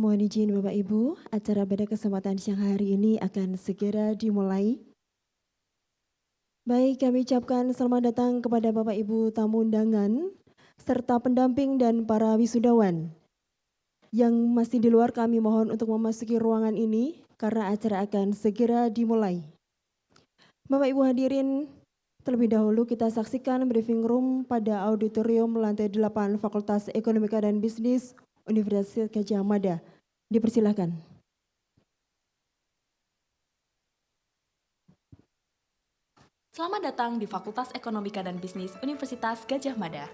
Mohon izin Bapak Ibu, acara pada kesempatan siang hari ini akan segera dimulai. Baik, kami ucapkan selamat datang kepada Bapak Ibu tamu undangan, serta pendamping dan para wisudawan. Yang masih di luar kami mohon untuk memasuki ruangan ini karena acara akan segera dimulai. Bapak Ibu hadirin, terlebih dahulu kita saksikan briefing room pada auditorium lantai 8 Fakultas Ekonomika dan Bisnis Universitas Gadjah Mada. Dipersilakan. Selamat datang di Fakultas Ekonomika dan Bisnis Universitas Gadjah Mada.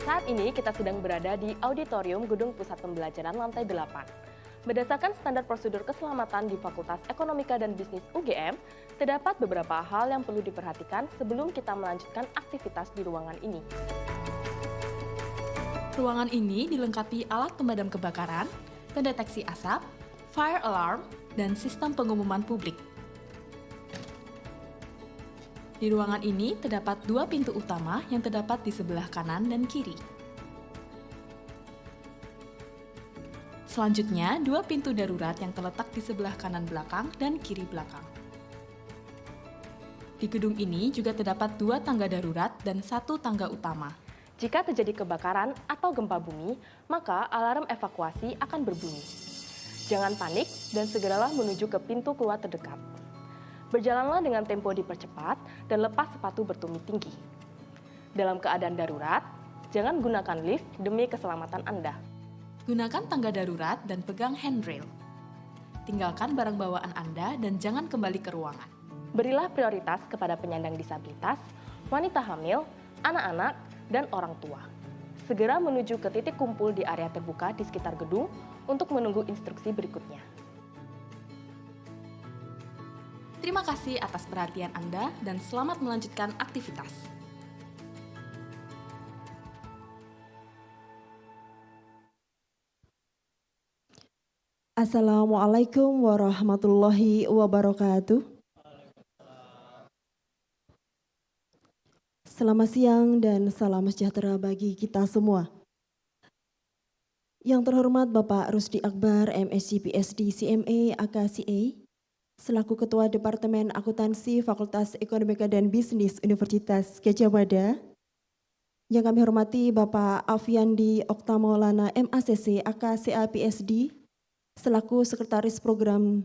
Saat ini kita sedang berada di auditorium Gedung Pusat Pembelajaran lantai 8. Berdasarkan standar prosedur keselamatan di Fakultas Ekonomika dan Bisnis UGM, terdapat beberapa hal yang perlu diperhatikan sebelum kita melanjutkan aktivitas di ruangan ini. Ruangan ini dilengkapi alat pemadam kebakaran, pendeteksi asap, fire alarm, dan sistem pengumuman publik. Di ruangan ini terdapat 2 pintu utama yang terdapat di sebelah kanan dan kiri. Selanjutnya, 2 pintu darurat yang terletak di sebelah kanan belakang dan kiri belakang. Di gedung ini juga terdapat 2 tangga darurat dan 1 tangga utama. Jika terjadi kebakaran atau gempa bumi, maka alarm evakuasi akan berbunyi. Jangan panik dan segeralah menuju ke pintu keluar terdekat. Berjalanlah dengan tempo dipercepat dan lepas sepatu bertumit tinggi. Dalam keadaan darurat, jangan gunakan lift demi keselamatan Anda. Gunakan tangga darurat dan pegang handrail. Tinggalkan barang bawaan Anda dan jangan kembali ke ruangan. Berilah prioritas kepada penyandang disabilitas, wanita hamil, anak-anak, dan orang tua. Segera menuju ke titik kumpul di area terbuka di sekitar gedung untuk menunggu instruksi berikutnya. Terima kasih atas perhatian Anda dan selamat melanjutkan aktivitas. Assalamualaikum warahmatullahi wabarakatuh. Selamat siang dan salam sejahtera bagi kita semua. Yang terhormat Bapak Rusdi Akbar, MSc PSD CMA AKCA, selaku Ketua Departemen Akuntansi Fakultas Ekonomika dan Bisnis Universitas Gadjah Mada. Yang kami hormati Bapak Afiandi Oktamaulana MACC AKCA PSD, selaku Sekretaris Program,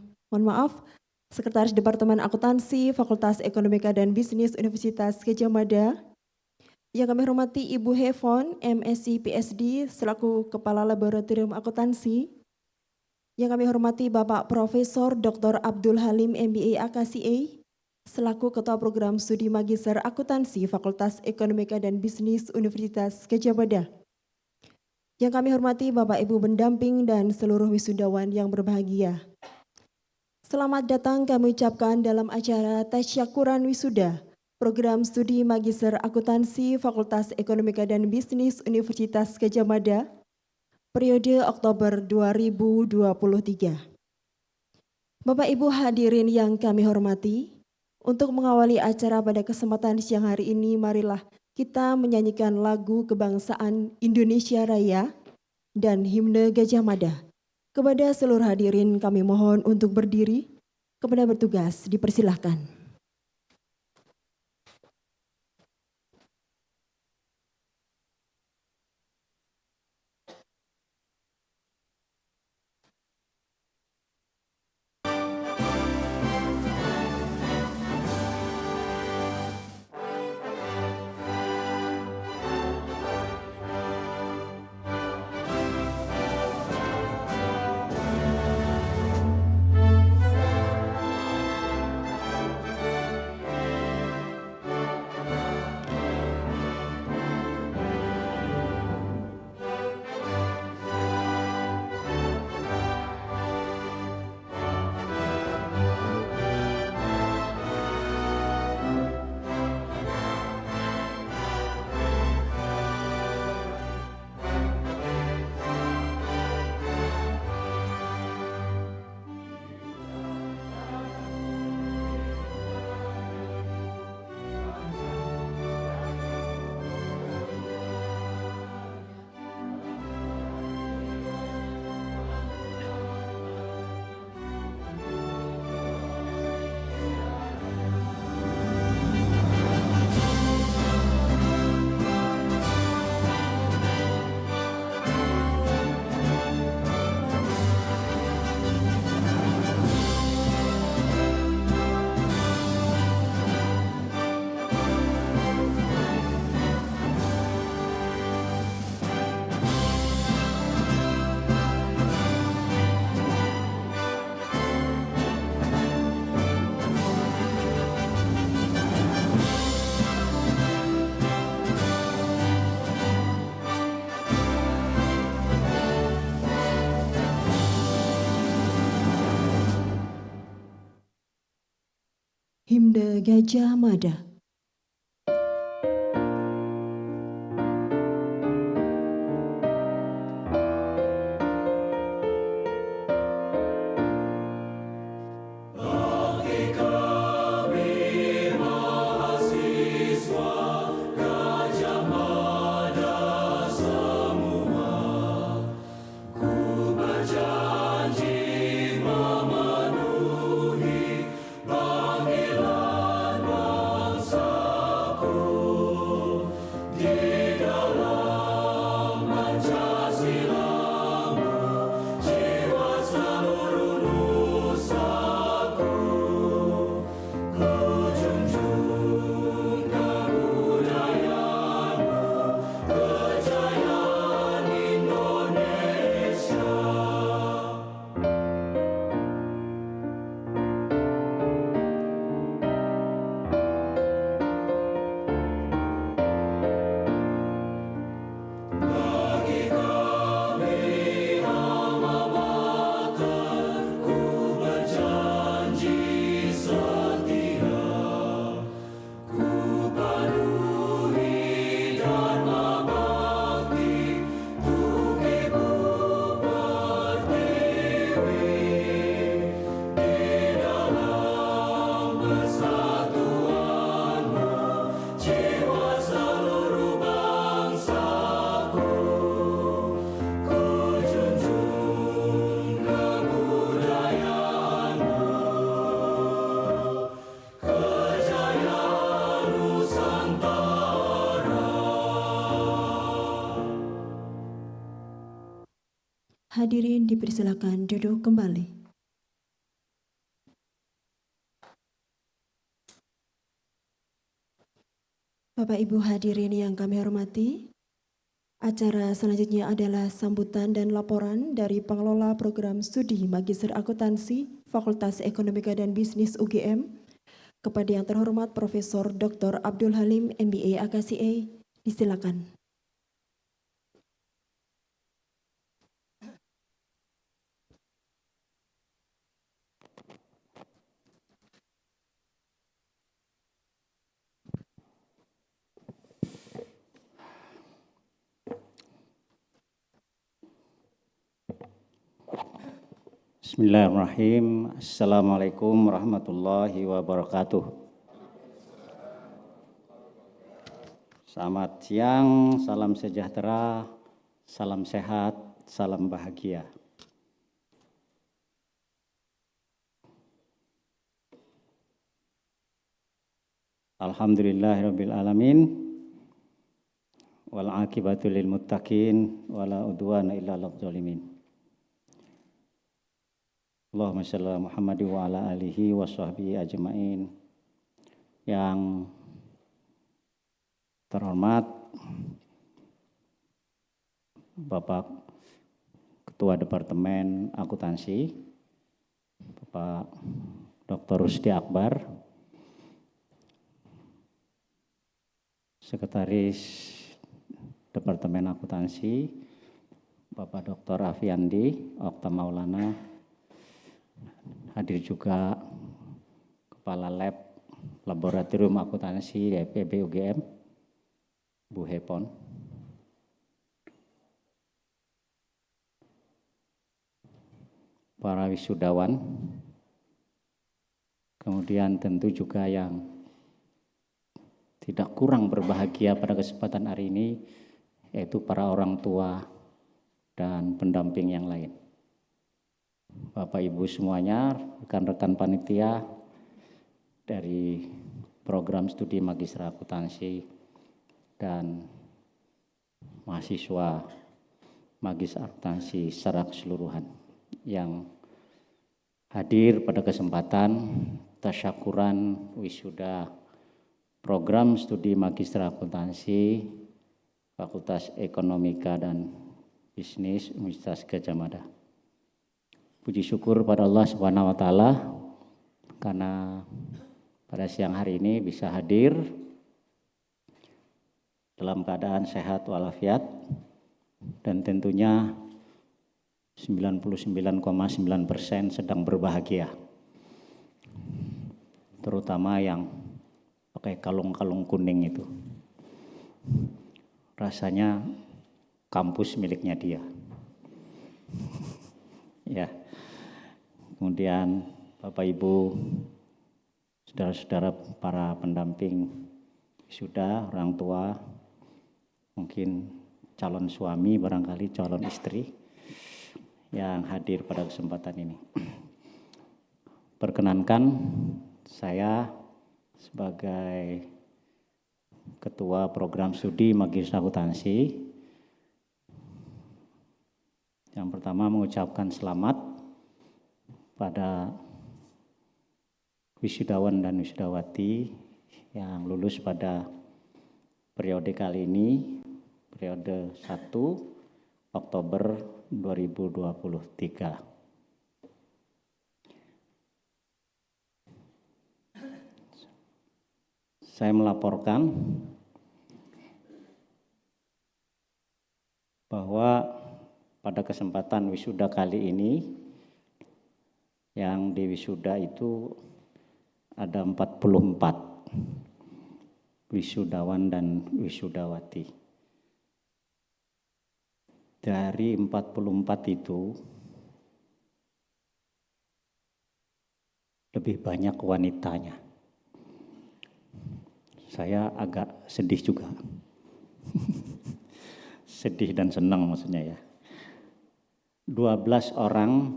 Sekretaris Departemen Akuntansi Fakultas Ekonomika dan Bisnis Universitas Gadjah Mada. Yang kami hormati Ibu Hevon, MSc PSD, selaku Kepala Laboratorium Akuntansi. Yang kami hormati Bapak Profesor Dr. Abdul Halim MBA AKCA, selaku Ketua Program Studi Magister Akuntansi Fakultas Ekonomika dan Bisnis Universitas Gadjah Mada. Yang kami hormati Bapak Ibu pendamping dan seluruh wisudawan yang berbahagia. Selamat datang kami ucapkan dalam acara Tasyakuran Wisuda, Program Studi Magister Akuntansi Fakultas Ekonomika dan Bisnis Universitas Gadjah Mada, periode Oktober 2023. Bapak Ibu hadirin yang kami hormati, untuk mengawali acara pada kesempatan siang hari ini, marilah kita menyanyikan lagu kebangsaan Indonesia Raya dan himne Gadjah Mada. Kepada seluruh hadirin kami mohon untuk berdiri, kepada bertugas dipersilahkan. Tanda Gajah Mada. Hadirin dipersilakan duduk kembali. Bapak Ibu hadirin yang kami hormati, acara selanjutnya adalah sambutan dan laporan dari Pengelola Program Studi Magister Akuntansi Fakultas Ekonomika dan Bisnis UGM kepada yang terhormat Profesor Dr. Abdul Halim MBA AKCA. Disilakan. Bismillahirrahmanirrahim. Assalamualaikum warahmatullahi wabarakatuh. Selamat siang, salam sejahtera, salam sehat, salam bahagia. Alhamdulillahirabbil alamin. Wal aqibatu lil muttaqin wala udwana illa 'alal zalimin. Allahumma shalli ala Muhammad wa ala alihi wa sahbihi ajma'in. Yang terhormat Bapak Ketua Departemen Akuntansi, Bapak Dr. Rusdi Akbar, Sekretaris Departemen Akuntansi, Bapak Dr. Afiandi Okta Maulana, hadir juga Kepala Lab Laboratorium Akuntansi IPB UGM, Bu Hepon. Para wisudawan, kemudian tentu juga yang tidak kurang berbahagia pada kesempatan hari ini, yaitu para orang tua dan pendamping yang lain. Bapak Ibu semuanya, rekan-rekan panitia dari program studi Magister Akuntansi dan mahasiswa Magister Akuntansi secara keseluruhan yang hadir pada kesempatan tasyakuran wisuda program studi Magister Akuntansi Fakultas Ekonomika dan Bisnis Universitas Gadjah Mada. Puji syukur pada Allah Subhanahu wa taala karena pada siang hari ini bisa hadir dalam keadaan sehat walafiat dan tentunya 99,9% sedang berbahagia. terutama yang pakai kalung-kalung kuning itu. Rasanya kampus miliknya dia. Ya. Kemudian Bapak Ibu, saudara-saudara para pendamping wisuda, orang tua, mungkin calon suami, barangkali calon istri yang hadir pada kesempatan ini. Perkenankan saya sebagai Ketua Program Studi Magister Akuntansi, yang pertama mengucapkan selamat pada wisudawan dan wisudawati yang lulus pada periode kali ini, periode 1 Oktober 2023. Saya melaporkan bahwa pada kesempatan wisuda kali ini yang di wisuda itu ada 44 wisudawan dan wisudawati. Dari 44 itu lebih banyak wanitanya. Saya agak sedih juga. Sedih dan senang maksudnya ya. 12 orang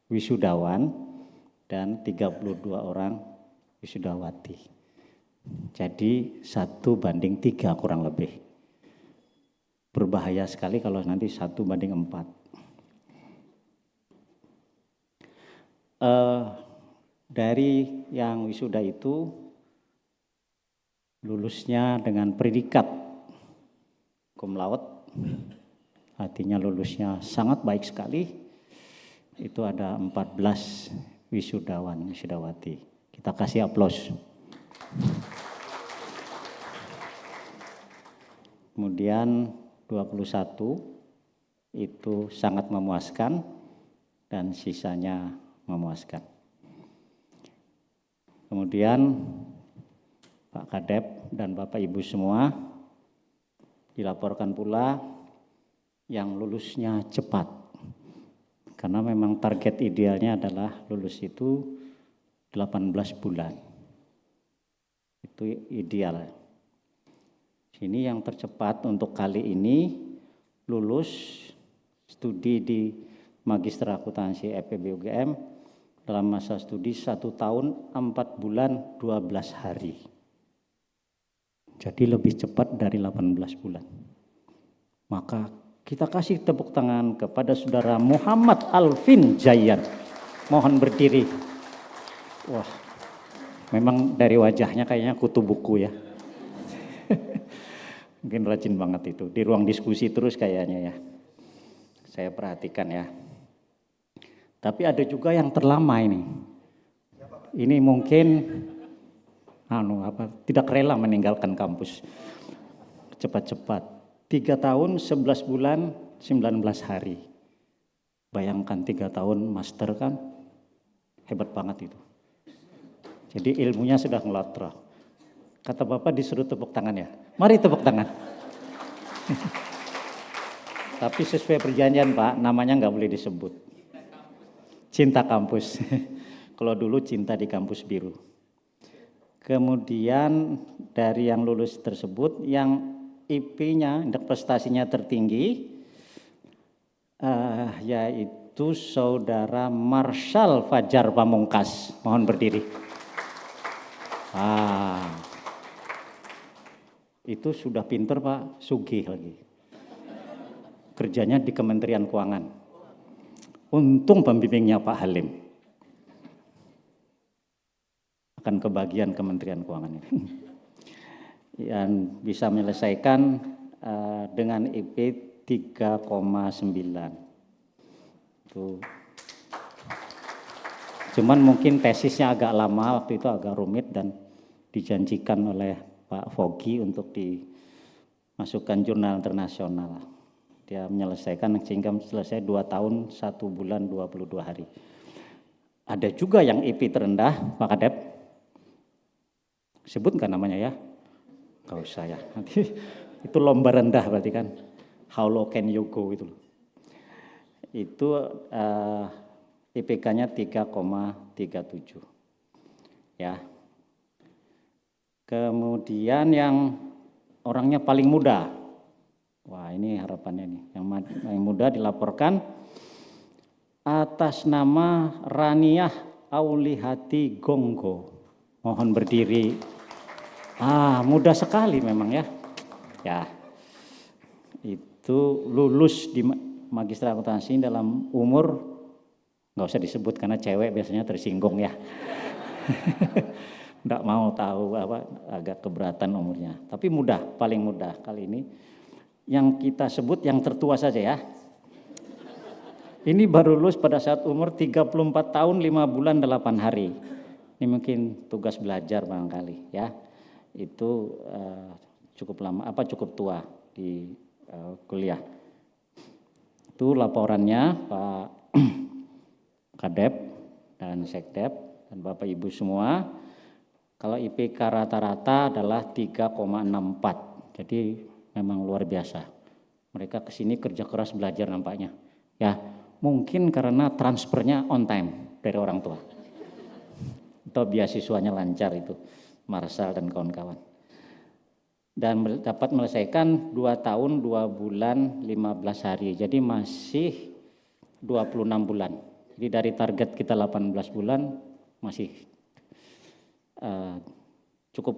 wisudawan dan 32 orang wisudawati. Jadi 1:3 kurang lebih. Berbahaya sekali kalau nanti 1:4. Dari yang wisuda itu lulusnya dengan predikat cum laude, artinya lulusnya sangat baik sekali. Itu ada 14 wisudawan, wisudawati. Kita kasih aplaus. Kemudian 21 itu sangat memuaskan dan sisanya memuaskan. Kemudian Pak Kadep dan Bapak Ibu semua, dilaporkan pula yang lulusnya cepat. Karena memang target idealnya adalah lulus itu 18 bulan. Itu ideal. Ini yang tercepat untuk kali ini lulus studi di Magister Akuntansi FEB UGM dalam masa studi 1 tahun 4 bulan 12 hari. Jadi lebih cepat dari 18 bulan. Maka kita kasih tepuk tangan kepada saudara Muhammad Alvin Jayan. Mohon berdiri. Wah, memang dari wajahnya kayaknya kutu buku ya. Mungkin rajin banget itu. Di ruang diskusi terus kayaknya ya. Saya perhatikan ya. Tapi ada juga yang terlama ini. Ini mungkin tidak rela meninggalkan kampus cepat-cepat. 3 tahun 11 bulan 19 hari. Bayangkan 3 tahun master kan hebat banget itu. Jadi ilmunya sudah ngelotrok. Kata Bapak disuruh tepuk tangan ya. Mari tepuk tangan. Tapi sesuai perjanjian Pak, namanya nggak boleh disebut. Cinta kampus. Kalau dulu cinta di kampus biru. Kemudian dari yang lulus tersebut, yang IP-nya, indeks prestasinya tertinggi, yaitu saudara Marshall Fajar Pamungkas. Mohon berdiri. Itu sudah pinter Pak, sugih lagi. Kerjanya di Kementerian Keuangan. Untung pembimbingnya Pak Halim. Akan kebagian Kementerian Keuangan ini. Yang bisa menyelesaikan dengan IP 3,9. Itu. Cuman mungkin tesisnya agak lama, waktu itu agak rumit dan dijanjikan oleh Pak Fogi untuk dimasukkan jurnal internasional. Dia menyelesaikan sehingga selesai 2 tahun 1 bulan 22 hari. Ada juga yang IP terendah Pak Kadep, Sebut nggak namanya ya? Nggak usah ya. Nanti itu lomba rendah berarti kan. How low can you go itu. Itu IPK-nya 3,37. Ya. Kemudian yang orangnya paling muda. Wah, ini harapannya nih. Yang paling muda dilaporkan atas nama Raniah Aulihati Gonggo. Mohon berdiri. Mudah sekali memang ya. Ya, itu lulus di Magister Akuntansi dalam umur, nggak usah disebut karena cewek biasanya tersinggung ya. Nggak mau tahu agak keberatan umurnya. Tapi mudah, paling mudah kali ini. Yang kita sebut yang tertua saja ya. Ini baru lulus pada saat umur 34 tahun 5 bulan 8 hari. Ini mungkin tugas belajar barangkali ya. Itu cukup lama, cukup tua di kuliah. Itu laporannya Pak Kadep dan Sekdep dan Bapak Ibu semua. Kalau IPK rata-rata adalah 3,64. Jadi memang luar biasa. Mereka kesini kerja keras belajar nampaknya. Ya, mungkin karena transfernya on time dari orang tua. Atau beasiswanya lancar itu, Marsal dan kawan-kawan. Dan dapat menyelesaikan 2 tahun 2 bulan 15 hari. Jadi masih 26 bulan. Jadi dari target kita 18 bulan masih cukup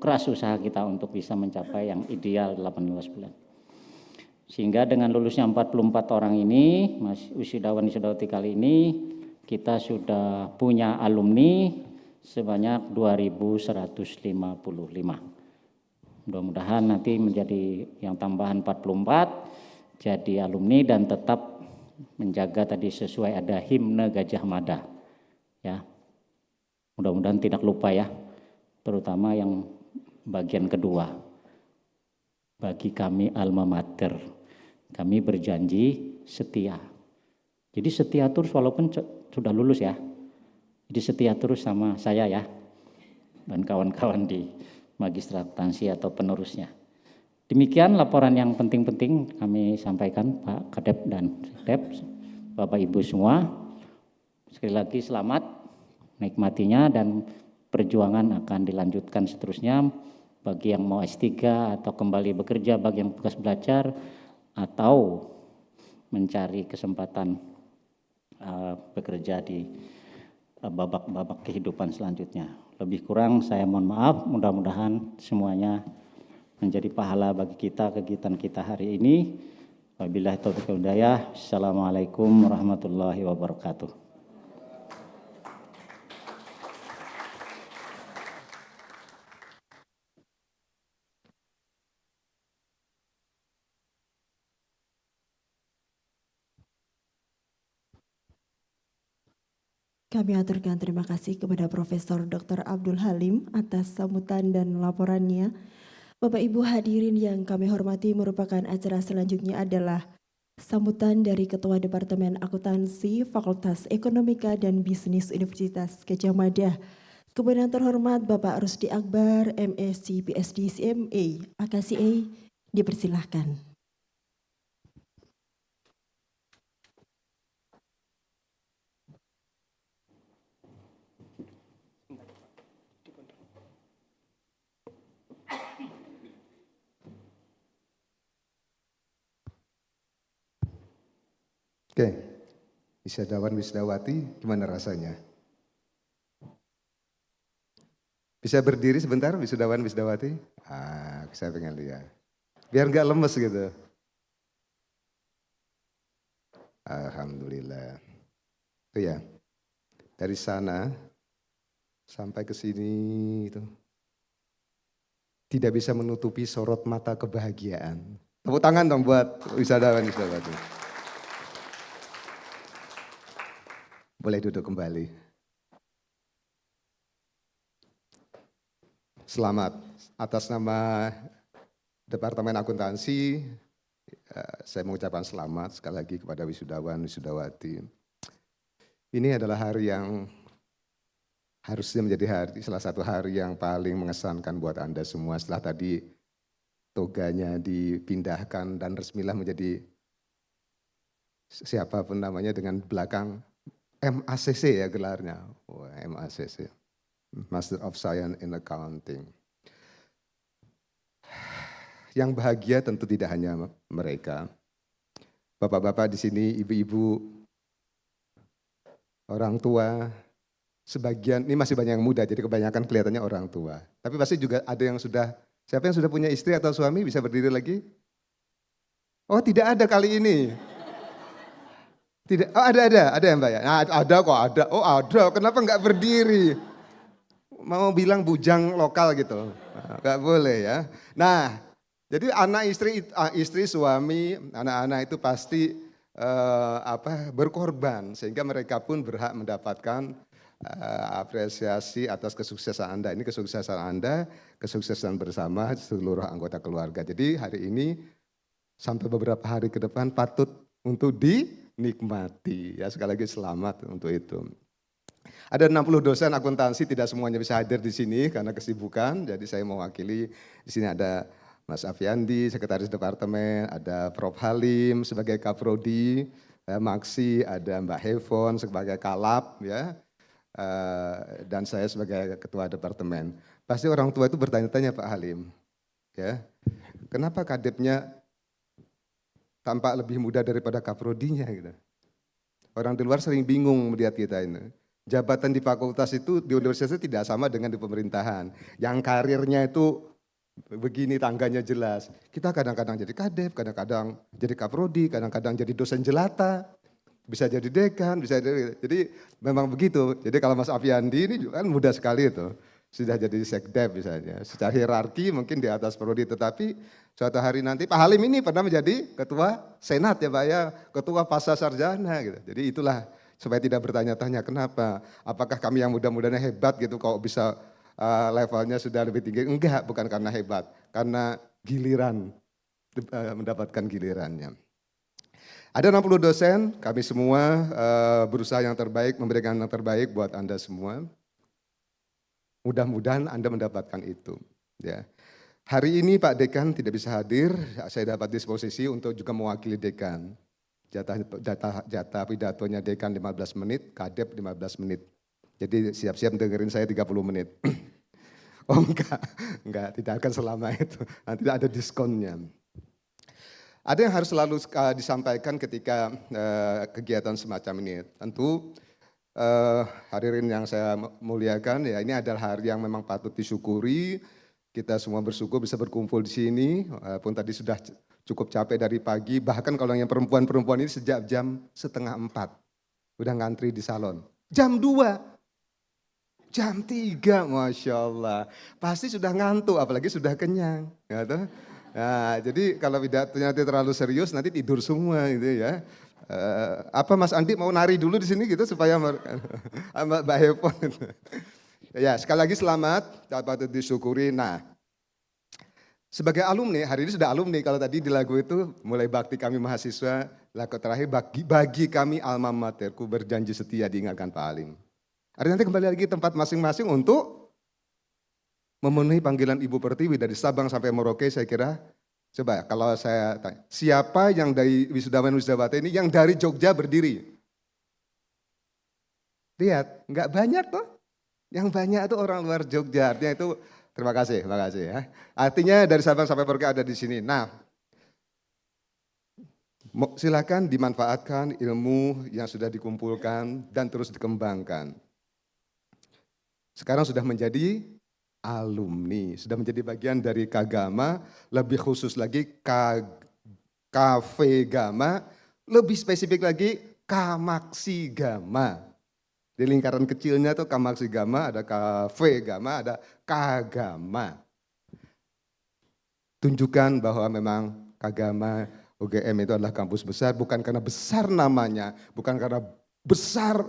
keras usaha kita untuk bisa mencapai yang ideal 18 bulan. Sehingga dengan lulusnya 44 orang ini, wisudawan-wisudawati kali ini, kita sudah punya alumni sebanyak 2.155. Mudah-mudahan nanti menjadi yang tambahan 44, jadi alumni dan tetap menjaga tadi sesuai ada himne Gajah Mada. Ya, mudah-mudahan tidak lupa ya, terutama yang bagian kedua. Bagi kami alma mater, kami berjanji setia. Jadi setia terus walaupun sudah lulus ya. Jadi setia terus sama saya ya. Dan kawan-kawan di Magister Akuntansi atau penerusnya. Demikian laporan yang penting-penting kami sampaikan Pak Kadep dan Sekdep, Bapak Ibu semua. Sekali lagi selamat nikmatinya dan perjuangan akan dilanjutkan seterusnya bagi yang mau S3 atau kembali bekerja, bagi yang bekas belajar atau mencari kesempatan bekerja di babak-babak kehidupan selanjutnya. Lebih kurang saya mohon maaf, mudah-mudahan semuanya menjadi pahala bagi kita kegiatan kita hari ini. Wabillahi taufiq wal hidayah. Assalamualaikum warahmatullahi wabarakatuh. Kami aturkan terima kasih kepada Profesor Dr. Abdul Halim atas sambutan dan laporannya. Bapak Ibu hadirin yang kami hormati, merupakan acara selanjutnya adalah sambutan dari Ketua Departemen Akuntansi Fakultas Ekonomika dan Bisnis Universitas Gadjah Mada. Kepada yang terhormat Bapak Rusdi Akbar, MSc PSD CMA, AKCA, dipersilahkan. Oke, wisudawan wisudawati, gimana rasanya? Bisa berdiri sebentar wisudawan wisudawati? Saya pengen lihat. Biar nggak lemes gitu. Alhamdulillah. Itu ya, dari sana sampai ke sini itu tidak bisa menutupi sorot mata kebahagiaan. Tepuk tangan dong buat wisudawan wisudawati. Boleh duduk kembali. Selamat atas nama Departemen Akuntansi, saya mengucapkan selamat sekali lagi kepada wisudawan wisudawati. Ini adalah hari yang harusnya menjadi salah satu hari yang paling mengesankan buat Anda semua setelah tadi toganya dipindahkan dan resmilah menjadi siapapun namanya dengan belakang MACC ya gelarnya. MACC, Master of Science in Accounting. Yang bahagia tentu tidak hanya mereka. Bapak-bapak di sini, ibu-ibu, orang tua, sebagian, ini masih banyak yang muda, jadi kebanyakan kelihatannya orang tua. Tapi pasti juga ada yang sudah, siapa yang sudah punya istri atau suami bisa berdiri lagi? Oh tidak ada kali ini. Tidak, oh ada ya Mbak ya? Nah, ada kok, ada. Oh ada, kenapa nggak berdiri? Mau bilang bujang lokal gitu, nggak boleh ya. Nah, jadi anak istri suami, anak-anak itu pasti berkorban sehingga mereka pun berhak mendapatkan apresiasi atas kesuksesan Anda. Ini kesuksesan Anda, kesuksesan bersama seluruh anggota keluarga. Jadi hari ini sampai beberapa hari ke depan patut untuk dinikmati. Ya sekali lagi selamat untuk itu. Ada 60 dosen akuntansi, tidak semuanya bisa hadir di sini karena kesibukan. Jadi saya mewakili, di sini ada Mas Afiandi, Sekretaris Departemen, ada Prof. Halim sebagai Kaprodi, Maksi, ada Mbak Hevon sebagai Kalap, ya, dan saya sebagai Ketua Departemen. Pasti orang tua itu bertanya-tanya Pak Halim, ya, kenapa kadepnya tampak lebih muda daripada Kaprodinya gitu. Orang di luar sering bingung melihat kita ini. Jabatan di fakultas itu di universitas itu tidak sama dengan di pemerintahan. Yang karirnya itu begini tangganya jelas. Kita kadang-kadang jadi kadep, kadang-kadang jadi kaprodi, kadang-kadang jadi dosen jelata, bisa jadi dekan, bisa jadi memang begitu. Jadi kalau Mas Afiandi ini kan mudah sekali itu. Sudah jadi sekdep misalnya. Secara hierarki mungkin di atas prodi, tetapi suatu hari nanti Pak Halim ini pernah menjadi ketua senat ya Pak ya, ketua pasca sarjana gitu. Jadi itulah supaya tidak bertanya-tanya kenapa, apakah kami yang muda-mudanya hebat gitu kalau bisa levelnya sudah lebih tinggi. Enggak, bukan karena hebat, karena giliran, mendapatkan gilirannya. Ada 60 dosen, kami semua berusaha yang terbaik, memberikan yang terbaik buat Anda semua. Mudah-mudahan Anda mendapatkan itu. Ya. Hari ini Pak Dekan tidak bisa hadir, saya dapat disposisi untuk juga mewakili Dekan. Jatah pidatonya Dekan 15 menit, Kadep 15 menit. Jadi siap-siap dengerin saya 30 menit. Oh enggak, tidak akan selama itu, nanti ada diskonnya. Ada yang harus selalu disampaikan ketika kegiatan semacam ini. Tentu hadirin yang saya muliakan, ya ini adalah hari yang memang patut disyukuri. Kita semua bersyukur bisa berkumpul di sini, walaupun tadi sudah cukup capek dari pagi. Bahkan kalau yang perempuan-perempuan ini sejak jam 3:30 udah ngantri di salon. Jam 2, jam 3, Masya Allah. Pasti sudah ngantuk, apalagi sudah kenyang. Gitu. Nah, jadi kalau pidatonya terlalu serius nanti tidur semua gitu ya. Apa Mas Andi mau nari dulu di sini gitu supaya Mbak Hepon. Ya sekali lagi selamat, patut disyukuri. Nah sebagai alumni, hari ini sudah alumni, kalau tadi di lagu itu mulai bakti kami mahasiswa, lagu terakhir bagi kami alma materku berjanji setia diingatkan Pak Halim. Hari nanti kembali lagi tempat masing-masing untuk memenuhi panggilan Ibu Pertiwi dari Sabang sampai Merauke. Saya kira coba kalau saya tanya, siapa yang dari wisudawan-wisudawati ini yang dari Jogja berdiri? Lihat, enggak banyak tuh. Yang banyak itu orang luar Jogja. Artinya itu terima kasih ya. Artinya dari Sabang sampai Merauke ada di sini. Nah, silakan dimanfaatkan ilmu yang sudah dikumpulkan dan terus dikembangkan. Sekarang sudah menjadi alumni, sudah menjadi bagian dari Kagama, lebih khusus lagi Kavegama, lebih spesifik lagi Kamaksigama. Di lingkaran kecilnya tuh Kamaksigama, ada Kavegama, ada Kagama. Tunjukkan bahwa memang Kagama UGM itu adalah kampus besar, bukan karena besar namanya, bukan karena besar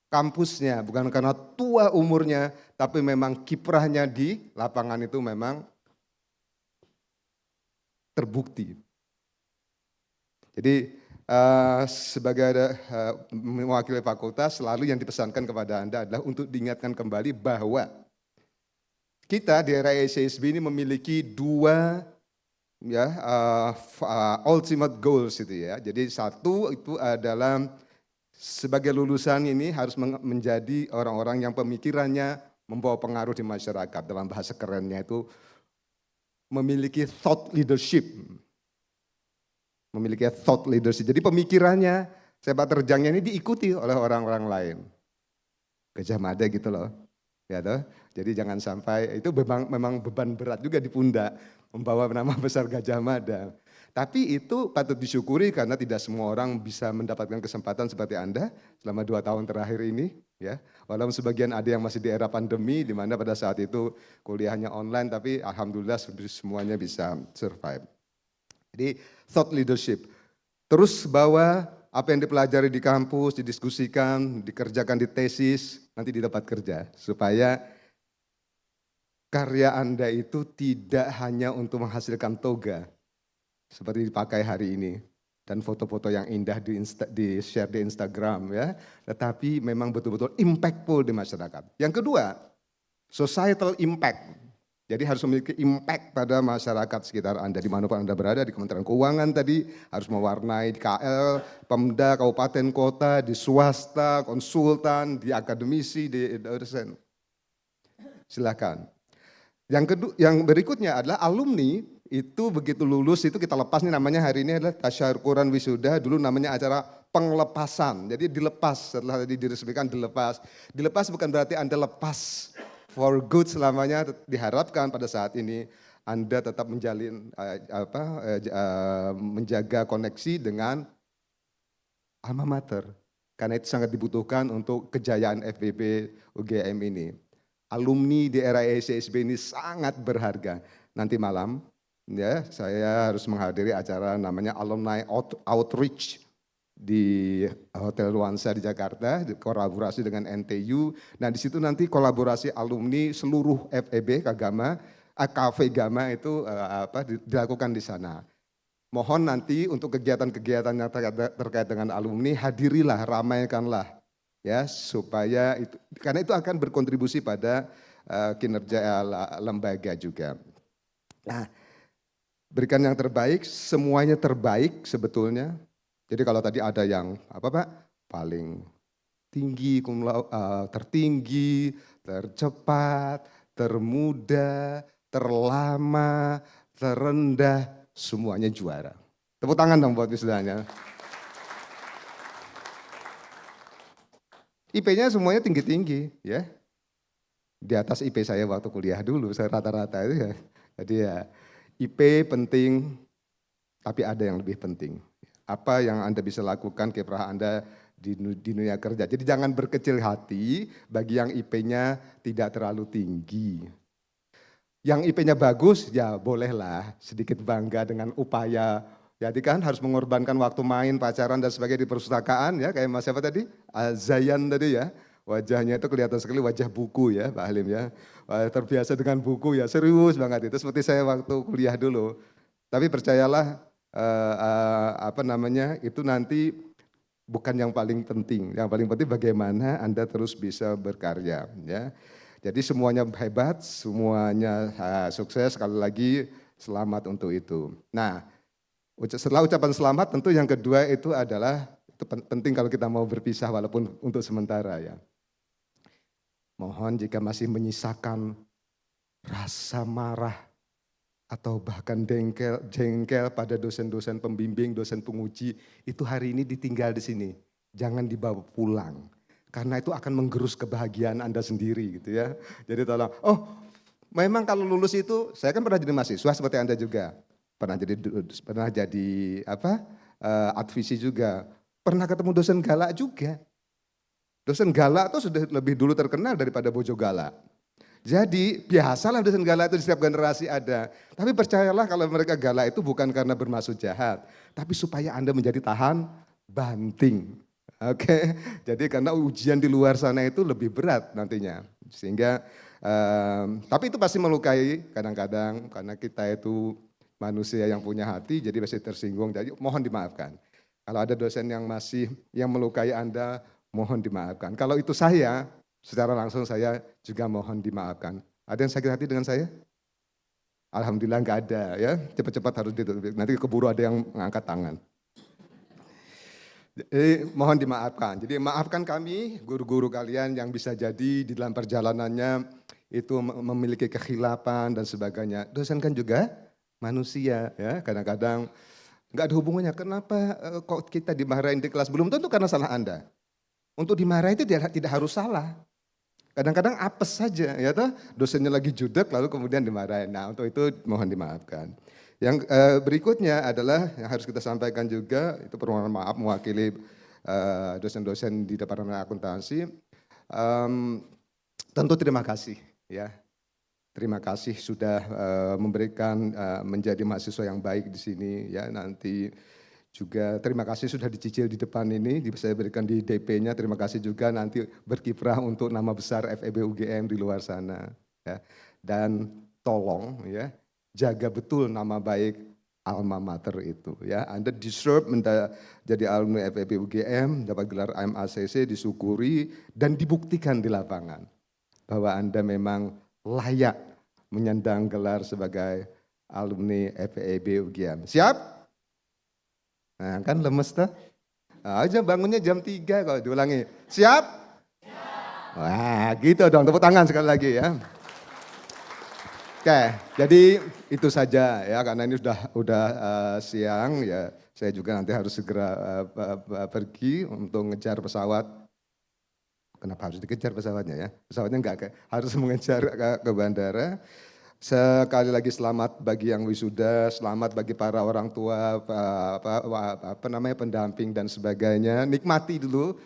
kampusnya, bukan karena tua umurnya, tapi memang kiprahnya di lapangan itu memang terbukti. Jadi sebagai mewakili fakultas, selalu yang dipesankan kepada Anda adalah untuk diingatkan kembali bahwa kita di era ICSB ini memiliki dua ya ultimate goals itu ya. Jadi satu itu adalah sebagai lulusan ini harus menjadi orang-orang yang pemikirannya membawa pengaruh di masyarakat. Dalam bahasa kerennya itu memiliki thought leadership. Memiliki thought leadership. Jadi pemikirannya, sepak terjangnya ini diikuti oleh orang-orang lain. Gajah Mada gitu loh. Ya toh? Jadi jangan sampai, itu memang beban berat juga di pundak, membawa nama besar Gajah Mada. Tapi itu patut disyukuri karena tidak semua orang bisa mendapatkan kesempatan seperti Anda selama 2 tahun terakhir ini. Ya, walaupun sebagian ada yang masih di era pandemi, di mana pada saat itu kuliahnya online, tapi alhamdulillah semuanya bisa survive. Jadi thought leadership, terus bawa apa yang dipelajari di kampus, didiskusikan, dikerjakan di tesis, nanti di tempat kerja. Supaya karya Anda itu tidak hanya untuk menghasilkan toga, seperti dipakai hari ini. Dan foto-foto yang indah di-share di Instagram ya. Tetapi memang betul-betul impactful di masyarakat. Yang kedua, societal impact. Jadi harus memiliki impact pada masyarakat sekitar Anda, dimanapun Anda berada, di Kementerian Keuangan tadi, harus mewarnai di KL, Pemda, Kabupaten, Kota, di swasta, konsultan, di akademisi, di dosen. Silakan. Yang berikutnya adalah alumni, itu begitu lulus itu kita lepas, nih namanya hari ini adalah Tasyahkuran Wisuda, dulu namanya acara penglepasan. Jadi dilepas, setelah tadi diresmikan dilepas. Dilepas bukan berarti Anda lepas for good selamanya, diharapkan pada saat ini Anda tetap menjaga koneksi dengan alma mater. Karena itu sangat dibutuhkan untuk kejayaan FBB UGM ini. Alumni di era ICSB ini sangat berharga. Nanti malam ya saya harus menghadiri acara namanya Alumni Outreach di Hotel Nuansa di Jakarta, kolaborasi dengan NTU. Nah di situ nanti kolaborasi alumni seluruh FEB Kagama, KV Gama itu dilakukan di sana. Mohon nanti untuk kegiatan-kegiatan yang terkait dengan alumni hadirilah, ramaikanlah ya supaya itu, karena itu akan berkontribusi pada kinerja lembaga juga. Nah, berikan yang terbaik, semuanya terbaik sebetulnya. Jadi kalau tadi ada yang paling tinggi, tertinggi, tercepat, termuda, terlama, terendah, semuanya juara. Tepuk tangan dong buat wisudanya. IP-nya semuanya tinggi-tinggi ya. Di atas IP saya waktu kuliah dulu, saya rata-rata itu ya. Jadi ya IP penting, tapi ada yang lebih penting. Apa yang Anda bisa lakukan kiprah Anda di dunia kerja. Jadi jangan berkecil hati bagi yang IP-nya tidak terlalu tinggi. Yang IP-nya bagus, ya bolehlah sedikit bangga dengan upaya. Jadi kan harus mengorbankan waktu main, pacaran dan sebagainya di perpustakaan ya. Kayak Mas siapa tadi? Zayan tadi ya. Wajahnya itu kelihatan sekali wajah buku ya Pak Halim ya. Terbiasa dengan buku ya, serius banget itu. Seperti saya waktu kuliah dulu. Tapi percayalah, itu nanti bukan yang paling penting. Yang paling penting bagaimana Anda terus bisa berkarya ya. Jadi semuanya hebat, semuanya sukses, sekali lagi selamat untuk itu. Nah, setelah ucapan selamat tentu yang kedua itu adalah itu penting kalau kita mau berpisah walaupun untuk sementara ya. Mohon jika masih menyisakan rasa marah atau bahkan jengkel pada dosen-dosen pembimbing, dosen penguji, itu hari ini ditinggal di sini. Jangan dibawa pulang. Karena itu akan menggerus kebahagiaan Anda sendiri gitu ya. Jadi tolong, memang kalau lulus itu, saya kan pernah jadi mahasiswa seperti Anda juga. Pernah jadi advisi juga. Pernah ketemu dosen galak juga. Dosen galak itu sudah lebih dulu terkenal daripada bojo galak. Jadi biasalah dosen galak itu di setiap generasi ada. Tapi percayalah kalau mereka galak itu bukan karena bermaksud jahat. Tapi supaya Anda menjadi tahan banting. Oke, jadi karena ujian di luar sana itu lebih berat nantinya. Sehingga, tapi itu pasti melukai kadang-kadang karena kita itu manusia yang punya hati jadi pasti tersinggung. Jadi mohon dimaafkan. Kalau ada dosen yang yang melukai Anda, mohon dimaafkan. Kalau itu saya, secara langsung saya juga mohon dimaafkan. Ada yang sakit hati dengan saya? Alhamdulillah nggak ada ya. Cepat-cepat harus ditutup. Nanti keburu ada yang mengangkat tangan. Jadi mohon dimaafkan. Jadi maafkan kami, guru-guru kalian yang bisa jadi di dalam perjalanannya itu memiliki kekhilafan dan sebagainya. Dosen kan juga manusia ya. Kadang-kadang nggak ada hubungannya. Kenapa kok kita dimarahin di kelas? Belum tentu karena salah Anda. Untuk dimarahin itu tidak harus salah. Kadang-kadang apes saja, ya toh, dosennya lagi jutek lalu kemudian dimarahin. Nah, untuk itu mohon dimaafkan. Yang berikutnya adalah yang harus kita sampaikan juga, itu permohonan maaf mewakili dosen-dosen di Departemen Akuntansi. Tentu terima kasih, ya. Terima kasih sudah memberikan menjadi mahasiswa yang baik di sini, ya. Nanti juga terima kasih sudah dicicil di depan ini, saya berikan di DP-nya. Terima kasih juga nanti berkiprah untuk nama besar FEB UGM di luar sana. Ya. Dan tolong ya jaga betul nama baik alma mater itu. Ya. Anda deserve menjadi alumni FEB UGM, dapat gelar MACC, disyukuri dan dibuktikan di lapangan bahwa Anda memang layak menyandang gelar sebagai alumni FEB UGM. Siap? Nah, kan lemes tuh. Aja bangunnya jam 3 kalau diulangi. Siap? Siap. Wah, gitu dong. Tepuk tangan sekali lagi ya. Oke, jadi itu saja ya karena ini udah siang ya. Saya juga nanti harus segera pergi untuk ngejar pesawat. Kenapa harus dikejar pesawatnya ya? Pesawatnya enggak harus mengejar ke bandara. Sekali lagi selamat bagi yang wisuda, selamat bagi para orang tua, pendamping dan sebagainya. Nikmati dulu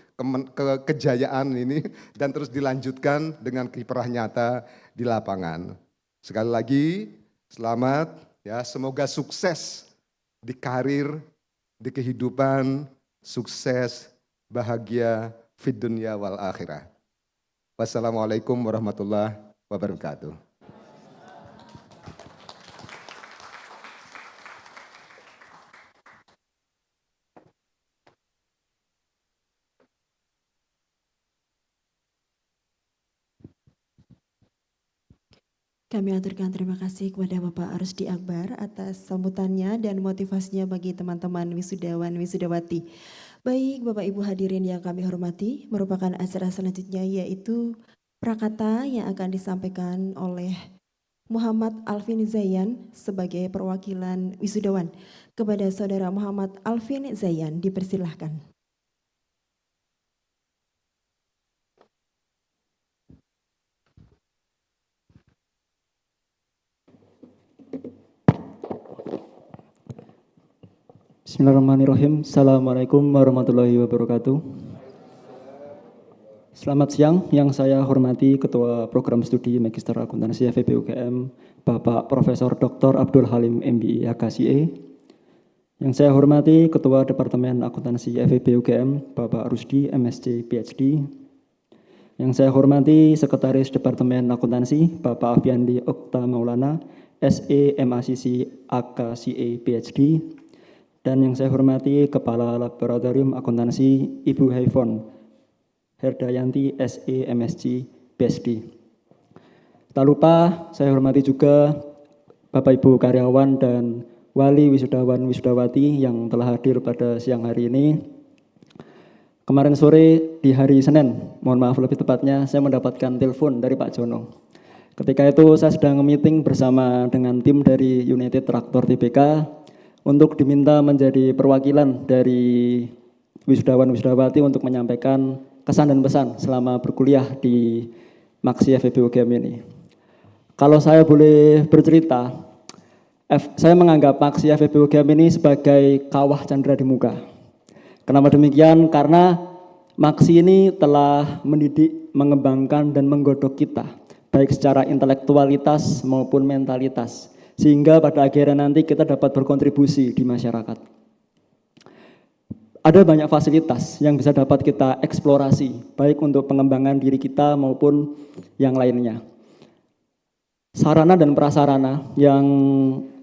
kejayaan ini dan terus dilanjutkan dengan kiprah nyata di lapangan. Sekali lagi selamat ya, semoga sukses di karir, di kehidupan, sukses, bahagia fid dunya wal akhirah. Wassalamualaikum warahmatullahi wabarakatuh. Kami aturkan terima kasih kepada Bapak Rusdi Akbar atas sambutannya dan motivasinya bagi teman-teman wisudawan wisudawati. Baik Bapak Ibu hadirin yang kami hormati, merupakan acara selanjutnya yaitu prakata yang akan disampaikan oleh Muhammad Alvin Zayan sebagai perwakilan wisudawan. Kepada Saudara Muhammad Alvin Zayan dipersilahkan. Bismillahirrahmanirrahim. Assalamualaikum warahmatullahi wabarakatuh. Selamat siang, yang saya hormati Ketua Program Studi Magister Akuntansi FEB UGM, Bapak Profesor Dr. Abdul Halim MBI HKCA. Yang saya hormati Ketua Departemen Akuntansi FEB UGM, Bapak Rusdi MSc PhD. Yang saya hormati Sekretaris Departemen Akuntansi, Bapak Afiandi Okta Maulana, SE MACC AKCA PhD. Dan yang saya hormati Kepala Laboratorium Akuntansi Ibu Haifon Herdayanti SE MSc PhD. Tak lupa saya hormati juga Bapak Ibu karyawan dan wali wisudawan wisudawati yang telah hadir pada siang hari ini. Kemarin sore di hari Senin, mohon maaf lebih tepatnya, saya mendapatkan telepon dari Pak Jono. Ketika itu saya sedang meeting bersama dengan tim dari United Traktor Tbk untuk diminta menjadi perwakilan dari wisudawan-wisudawati untuk menyampaikan kesan dan pesan selama berkuliah di Maksi FEB UGM ini. Kalau saya boleh bercerita, saya menganggap Maksi FEB UGM ini sebagai kawah candra di muka. Kenapa demikian? Karena Maksi ini telah mendidik, mengembangkan, dan menggodok kita, baik secara intelektualitas maupun mentalitas, sehingga pada akhirnya nanti kita dapat berkontribusi di masyarakat. Ada banyak fasilitas yang bisa dapat kita eksplorasi, baik untuk pengembangan diri kita maupun yang lainnya. Sarana dan prasarana yang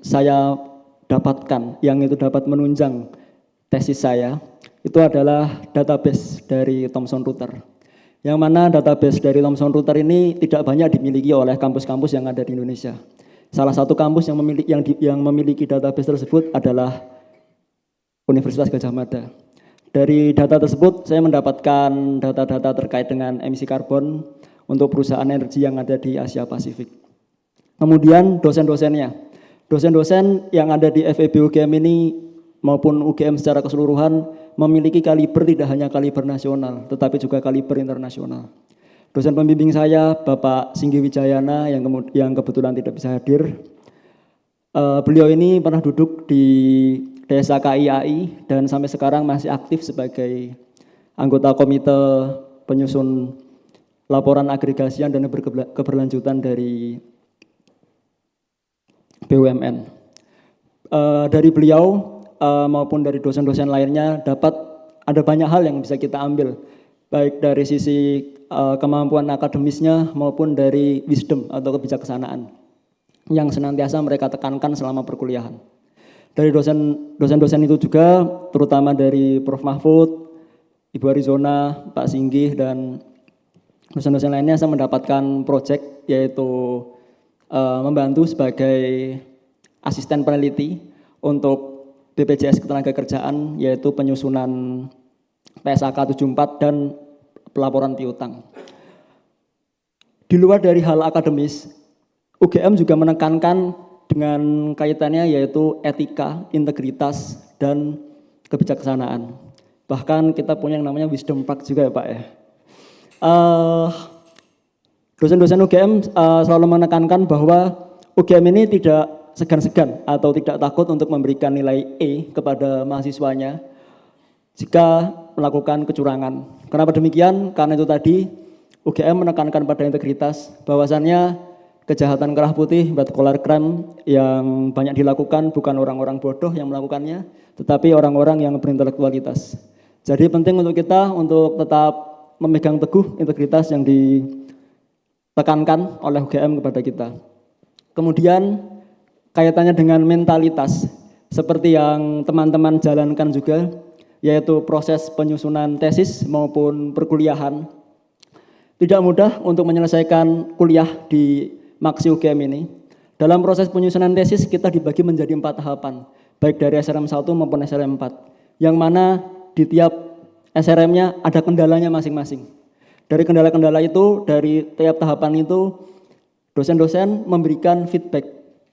saya dapatkan, yang itu dapat menunjang tesis saya itu adalah database dari Thomson Reuters. Yang mana database dari Thomson Reuters ini tidak banyak dimiliki oleh kampus-kampus yang ada di Indonesia. Salah satu kampus yang memiliki database tersebut adalah Universitas Gadjah Mada. Dari data tersebut saya mendapatkan data-data terkait dengan emisi karbon untuk perusahaan energi yang ada di Asia Pasifik. Kemudian dosen-dosennya. Dosen-dosen yang ada di FEB UGM ini maupun UGM secara keseluruhan memiliki kaliber tidak hanya kaliber nasional, tetapi juga kaliber internasional. Dosen pembimbing saya, Bapak Singgi Wijayana, yang kebetulan tidak bisa hadir. Beliau ini pernah duduk di Desa KIAI dan sampai sekarang masih aktif sebagai anggota komite penyusun laporan agregasian dan keberlanjutan dari BUMN. Dari beliau maupun dari dosen-dosen lainnya ada banyak hal yang bisa kita ambil, baik dari sisi kemampuan akademisnya maupun dari wisdom atau kebijaksanaan yang senantiasa mereka tekankan selama perkuliahan. Dari dosen-dosen itu juga, terutama dari Prof. Mahfud, Ibu Arizona, Pak Singgih, dan dosen-dosen lainnya, saya mendapatkan proyek yaitu membantu sebagai asisten peneliti untuk BPJS Ketenagakerjaan, yaitu penyusunan PSAK 74 dan pelaporan piutang. Di luar dari hal akademis, UGM juga menekankan dengan kaitannya yaitu etika, integritas, dan kebijaksanaan. Bahkan kita punya yang namanya wisdom park juga ya Pak ya. Dosen-dosen UGM selalu menekankan bahwa UGM ini tidak segan-segan atau tidak takut untuk memberikan nilai E kepada mahasiswanya jika melakukan kecurangan. Kenapa demikian? Karena itu tadi UGM menekankan pada integritas, bahwasannya kejahatan kerah putih, white collar crime yang banyak dilakukan bukan orang-orang bodoh yang melakukannya, tetapi orang-orang yang berintelektualitas. Jadi penting untuk kita untuk tetap memegang teguh integritas yang ditekankan oleh UGM kepada kita. Kemudian kaitannya dengan mentalitas, seperti yang teman-teman jalankan juga, yaitu proses penyusunan tesis maupun perkuliahan. Tidak mudah untuk menyelesaikan kuliah di Maksi UGM ini. Dalam proses penyusunan tesis kita dibagi menjadi 4 tahapan, baik dari SRM 1 maupun SRM 4, yang mana di tiap SRM-nya ada kendalanya masing-masing. Dari kendala-kendala itu, dari tiap tahapan itu, dosen-dosen memberikan feedback,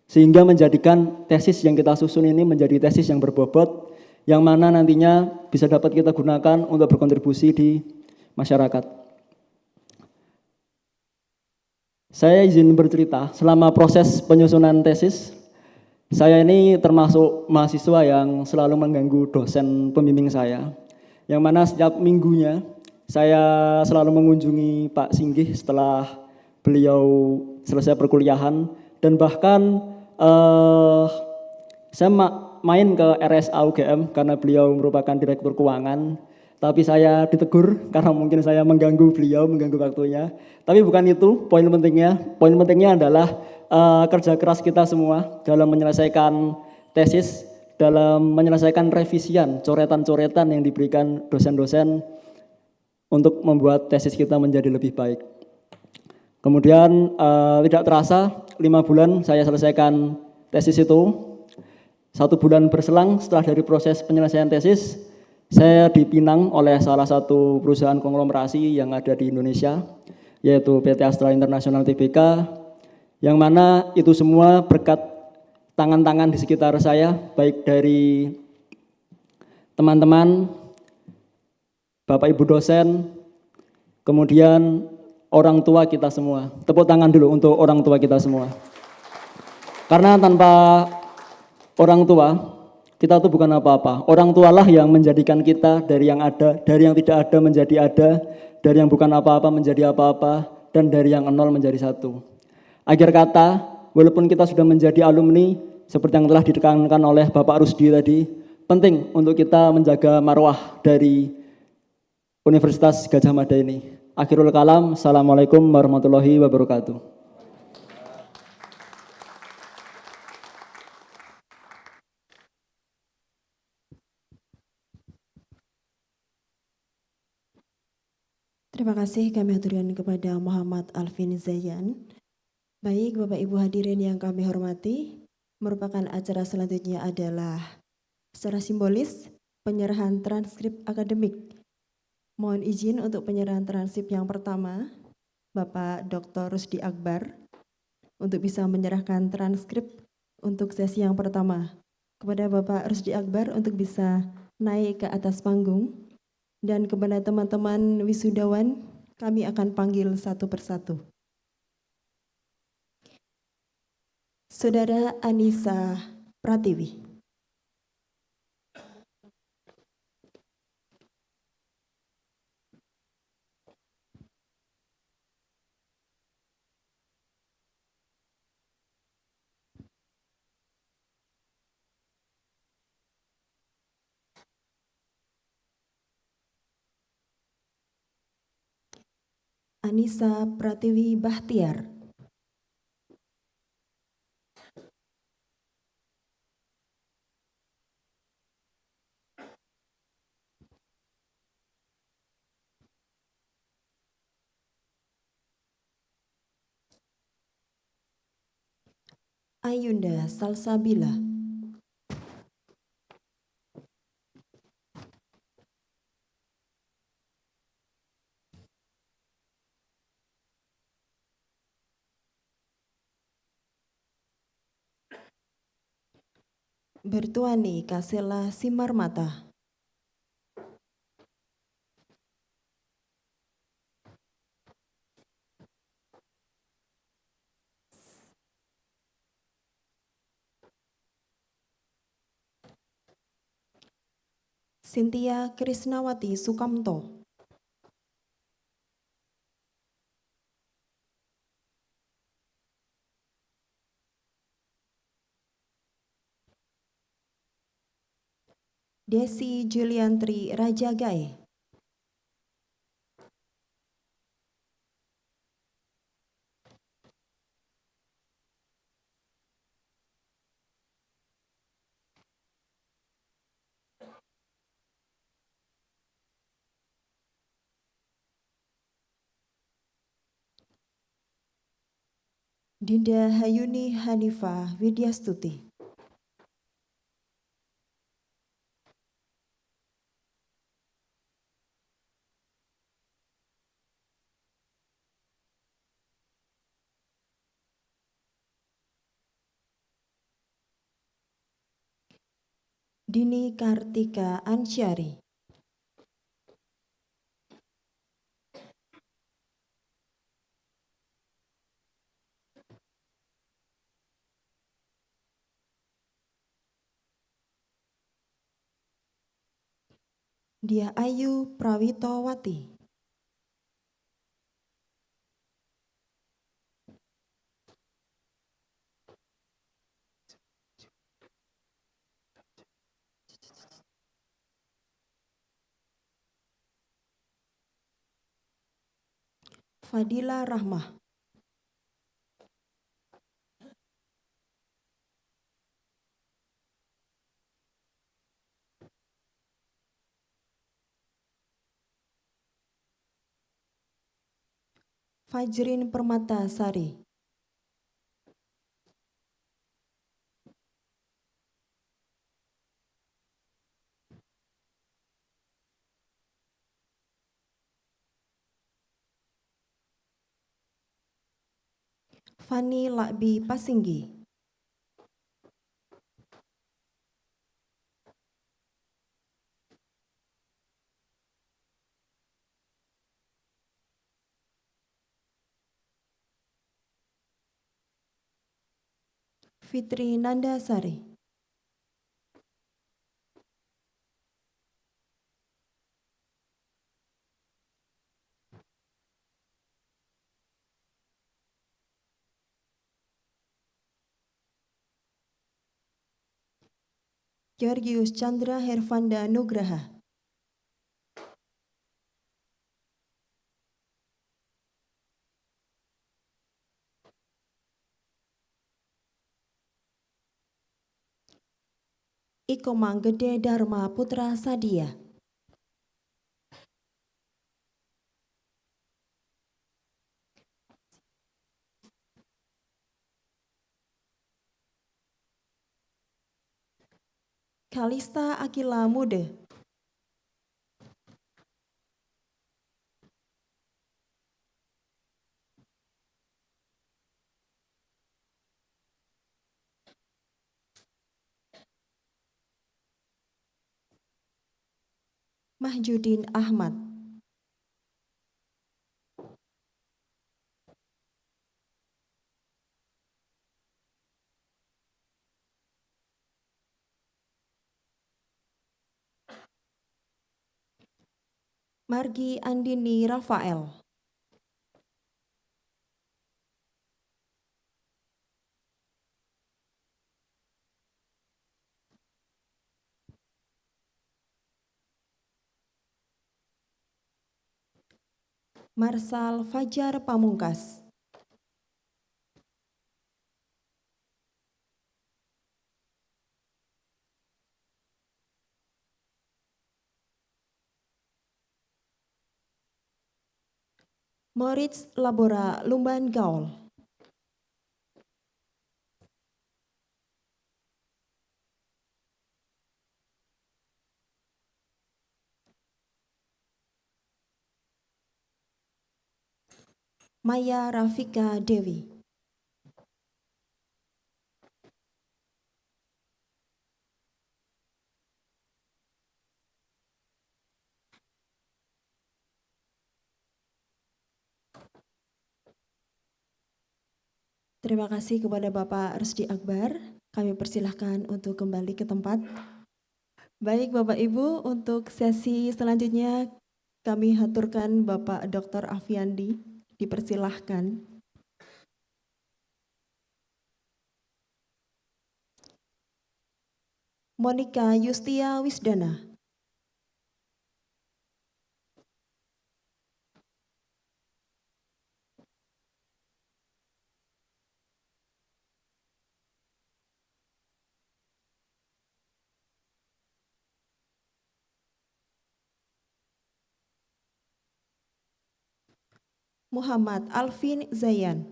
sehingga menjadikan tesis yang kita susun ini menjadi tesis yang berbobot, yang mana nantinya bisa dapat kita gunakan untuk berkontribusi di masyarakat. Saya izin bercerita, selama proses penyusunan tesis, saya ini termasuk mahasiswa yang selalu mengganggu dosen pembimbing saya, yang mana setiap minggunya saya selalu mengunjungi Pak Singgih setelah beliau selesai perkuliahan, dan bahkan saya main ke RSA UGM karena beliau merupakan direktur keuangan, tapi saya ditegur karena mungkin saya mengganggu beliau, mengganggu waktunya. Tapi bukan itu poin pentingnya. Poin pentingnya adalah kerja keras kita semua dalam menyelesaikan tesis, dalam menyelesaikan revisian, coretan-coretan yang diberikan dosen-dosen untuk membuat tesis kita menjadi lebih baik. Kemudian tidak terasa 5 bulan saya selesaikan tesis itu. 1 bulan berselang setelah dari proses penyelesaian tesis, saya dipinang oleh salah satu perusahaan konglomerasi yang ada di Indonesia, yaitu PT Astra International Tbk, yang mana itu semua berkat tangan-tangan di sekitar saya, baik dari teman-teman, Bapak Ibu dosen, kemudian orang tua kita semua. Tepuk tangan dulu untuk orang tua kita semua. Karena tanpa orang tua, kita tuh bukan apa-apa. Orang tualah yang menjadikan kita dari yang ada, dari yang tidak ada menjadi ada, dari yang bukan apa-apa menjadi apa-apa, dan dari yang 0 menjadi 1. Akhir kata, walaupun kita sudah menjadi alumni, seperti yang telah ditekankan oleh Bapak Rusdi tadi, penting untuk kita menjaga marwah dari Universitas Gadjah Mada ini. Akhirul kalam, assalamualaikum warahmatullahi wabarakatuh. Terima kasih kami haturkan kepada Muhammad Alvin Zayan. Baik Bapak Ibu hadirin yang kami hormati, merupakan acara selanjutnya adalah secara simbolis penyerahan transkrip akademik. Mohon izin untuk penyerahan transkrip yang pertama, Bapak Dr. Rusdi Akbar, untuk bisa menyerahkan transkrip untuk sesi yang pertama. Kepada Bapak Rusdi Akbar untuk bisa naik ke atas panggung, dan kepada teman-teman wisudawan, kami akan panggil satu persatu. Saudara Anissa Pratiwi. Anissa Pratiwi Bahtiar. Ayunda Salsabila. Bertuani Kasela Simarmata. Cynthia Krisnawati Sukamto. Desi Juliantri Rajagae. Dinda Hayuni Hanifah Widyastuti. Dini Kartika Ansyari. Dia Ayu Prawitowati. Fadila Rahmah. Fajrin Permata Sari. Fani Lakbi Pasinggi. Fitri Nandasari. Georgius Chandra Hervanda Nugraha. Iko Manggede Dharma Putra Sadia. Kalista Akila Mude. Mahjudin Ahmad. Margi Andini Rafael. Marsal Fajar Pamungkas. Moritz Labora Lumban Gaul. Maya Rafika Dewi. Terima kasih kepada Bapak Rusdi Akbar. Kami persilahkan untuk kembali ke tempat. Baik Bapak Ibu, untuk sesi selanjutnya kami haturkan Bapak Dr. Afiandi. Dipersilahkan. Monica Yustia Wisdana. Muhammad Alvin Zayan.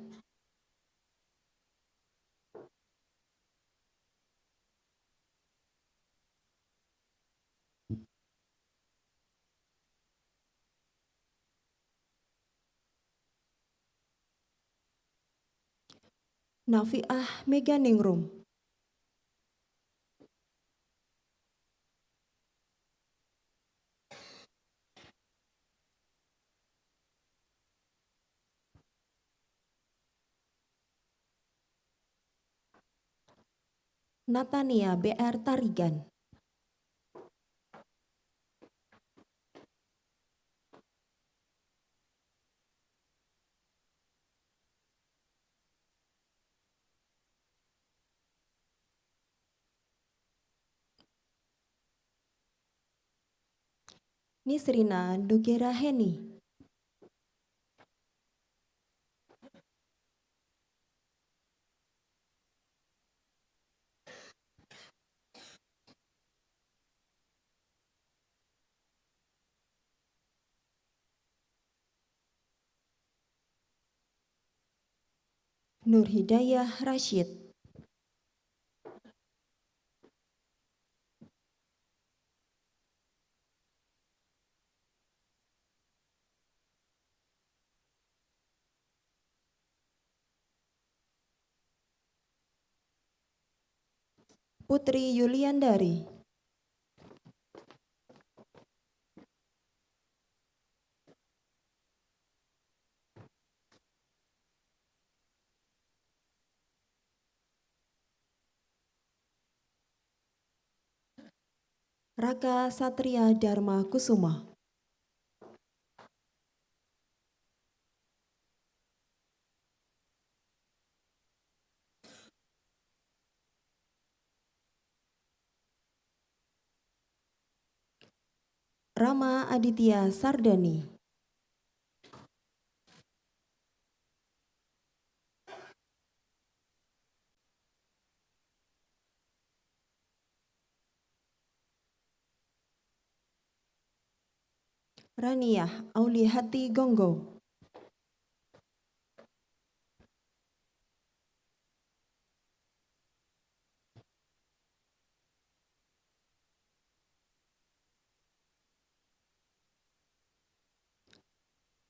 Nafiah Meganingrum. Natania BR Tarigan. Nisrina Dugera Heni. Nur Hidayah Rashid. Putri Yuliandari. Raka Satria Dharma Kusuma. Rama Aditya Sardani. Raniah Aulihati Gonggo.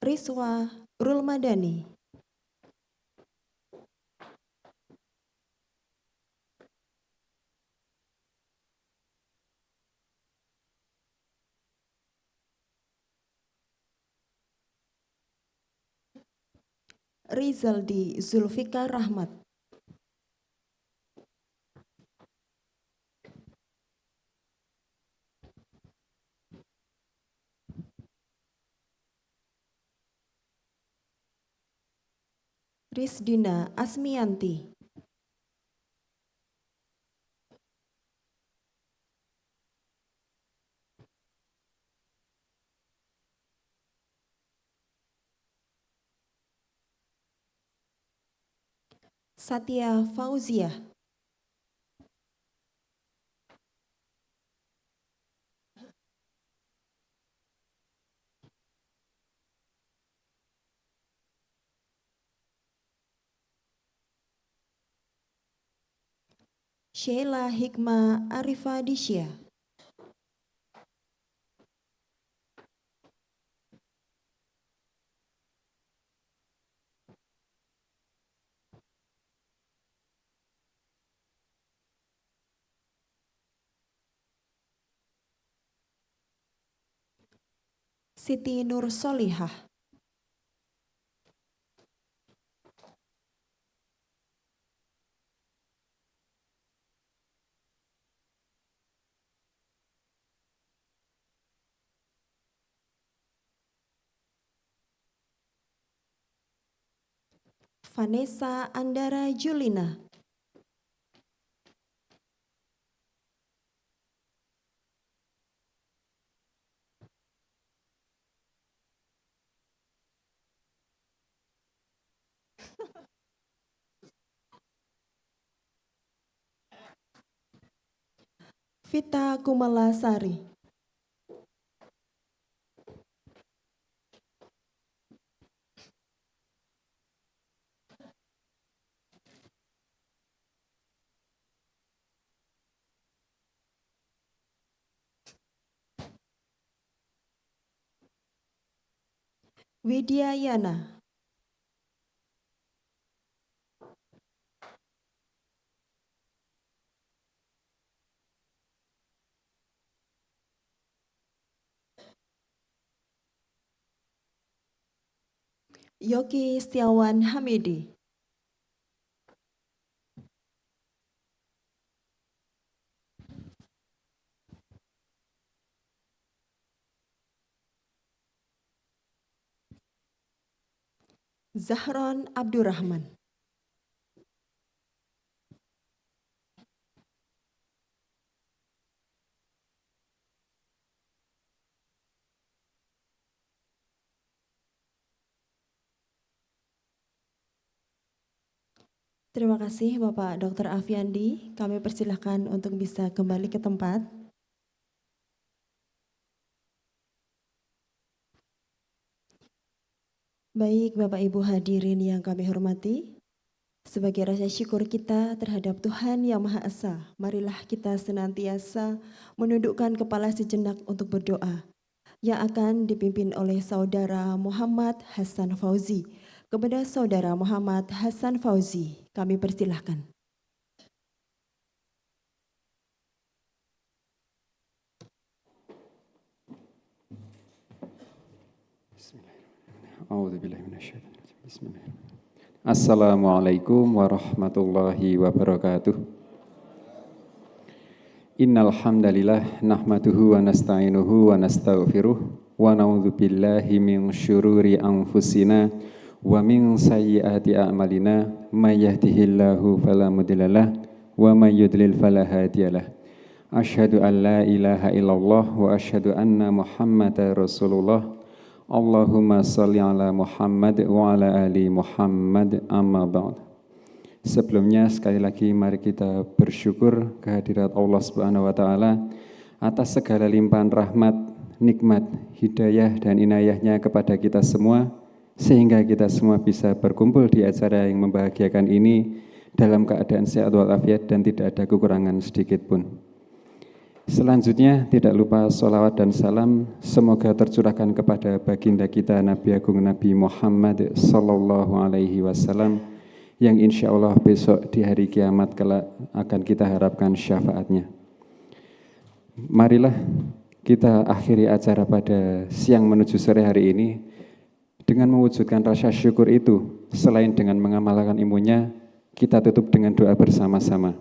Riswa Rulmadani. Rizaldi Zulfikar Rahmat. Risdina Asmianti. Satya Fauziah. Sheila Hikmah Arifah Disya. Siti Nur Solihah. Vanessa Andara Julina. Vita Kumalasari. Widya Yana. Yogi Setiawan Hamidi. Zahron Abdurrahman. Terima kasih Bapak Dr. Afiandi. Kami persilahkan untuk bisa kembali ke tempat. Baik Bapak Ibu hadirin yang kami hormati, sebagai rasa syukur kita terhadap Tuhan Yang Maha Esa, marilah kita senantiasa menundukkan kepala sejenak untuk berdoa yang akan dipimpin oleh Saudara Muhammad Hasan Fauzi. Kepada Saudara Muhammad Hasan Fauzi, kami persilahkan. Assalamualaikum warahmatullahi wabarakatuh. Innal hamdalillah nahmaduhu wa nasta'inuhu wa nastaghfiruh wa na'udzu billahi min syururi anfusina wa min sayyiati a'malina may yahdihillahu fala mudhillalah wa may yudlil fala hadiyalah. Asyhadu an la ilaha illallah wa asyhadu anna Muhammadar Rasulullah. Allahumma shalli ala Muhammad wa ala ali Muhammad, amma ba'd. Sebelumnya sekali lagi mari kita bersyukur kehadirat Allah Subhanahu wa taala atas segala limpahan rahmat, nikmat, hidayah dan inayahnya kepada kita semua, sehingga kita semua bisa berkumpul di acara yang membahagiakan ini dalam keadaan sehat walafiat dan tidak ada kekurangan sedikit pun. Selanjutnya tidak lupa sholawat dan salam semoga tercurahkan kepada baginda kita Nabi Agung Nabi Muhammad Sallallahu Alaihi Wasallam yang insya Allah besok di hari kiamat kelak akan kita harapkan syafaatnya. Marilah kita akhiri acara pada siang menuju sore hari ini dengan mewujudkan rasa syukur itu. Selain dengan mengamalkan ilmunya, kita tutup dengan doa bersama-sama.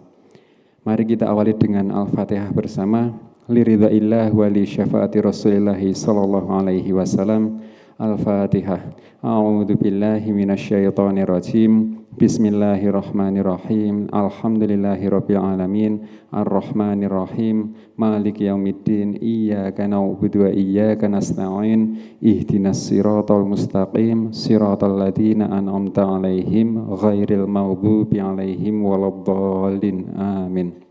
Mari kita awali dengan Al-Fatihah bersama. Liridhaillah wa li syafaati Rasulillahi sallallahu alaihi wasallam. Al-Fatihah. A'udzu billahi minasyaitonir rajim. Bismillahirrahmanirrahim. Alhamdulillahirabbil alamin. Arrahmanir rahim. Maliki yaumiddin. Iyyaka na'budu wa iyyaka nasta'in. Ihdinas siratal mustaqim. Siratal ladzina an'amta 'alaihim ghairil maghdubi 'alaihim waladdallin. Amin.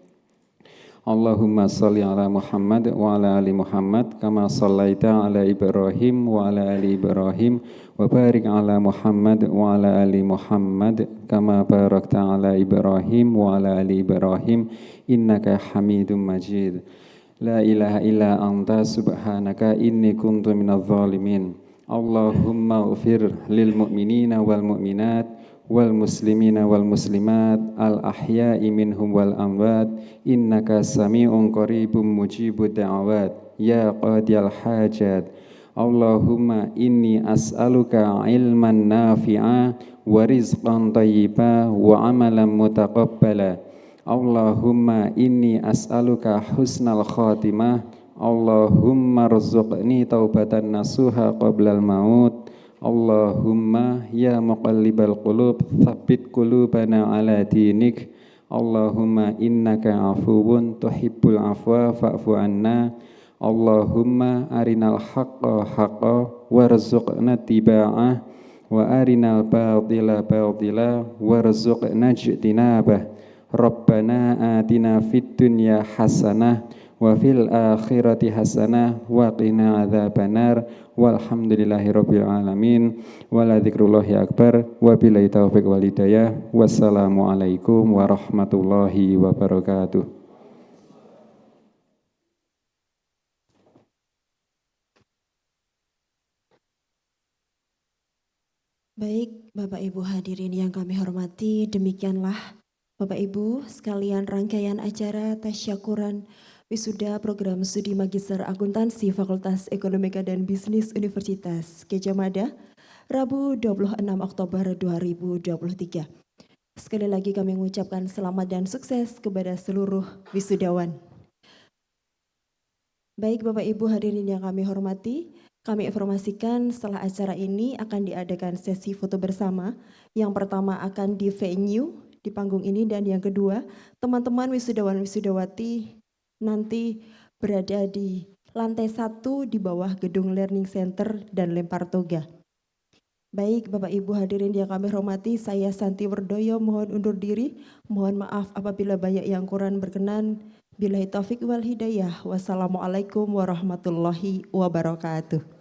Allahumma salli ala Muhammad wa ala ali Muhammad kama sallaita ala Ibrahim wa ala ali Ibrahim wa barik ala Muhammad wa ala ali Muhammad kama barakta ala Ibrahim wa ala ali Ibrahim innaka Hamidum Majid. La ilaha illa anta subhanaka inni kuntu minadh dhalimin. Allahumma ighfir lil mu'minina wal mu'minat wal muslimina wal muslimat al ahya'i minhum wal amwat innaka sami'un qaribun mujibud da'awat ya qadiyal hajat. Allahumma inni as'aluka ilman nafi'a wa rizqan thayyiba wa amalan mutaqabbala. Allahumma inni as'aluka husnal khatimah. Allahumma rzuqni taubatan nasuha qablal maut. Allahumma ya muqallibal qulub tsabbit qulubana ala dinik. Allahumma innaka afuwun tuhibbul afwa fa'fu anna. Allahumma arinal haqqa haqqa warzuqna tiba'ah wa arinal batila batila warzuqna ijtinabah. Rabbana atina fid dunya hasanah wa fil akhirati hasanah wa qina adzabannar. Walhamdulillahirabbil alamin. Wala dzikrullahi akbar. Wabillahi taufiq wal hidayah. Wassalamualaikum warahmatullahi wabarakatuh. Baik, Bapak Ibu hadirin yang kami hormati, demikianlah Bapak Ibu sekalian rangkaian acara tasyakuran wisuda program studi Magister Akuntansi Fakultas Ekonomika dan Bisnis Universitas Gadjah Mada, Rabu 26 Oktober 2023. Sekali lagi kami mengucapkan selamat dan sukses kepada seluruh wisudawan. Baik Bapak Ibu hadirin yang kami hormati, kami informasikan setelah acara ini akan diadakan sesi foto bersama. Yang pertama akan di venue, di panggung ini, dan yang kedua teman-teman wisudawan wisudawati nanti berada di lantai 1 di bawah gedung Learning Center dan lempar toga. Baik Bapak Ibu hadirin yang kami hormati, saya Santi Werdoyo mohon undur diri. Mohon maaf apabila banyak yang kurang berkenan. Billahi taufik wal hidayah. Wassalamualaikum warahmatullahi wabarakatuh.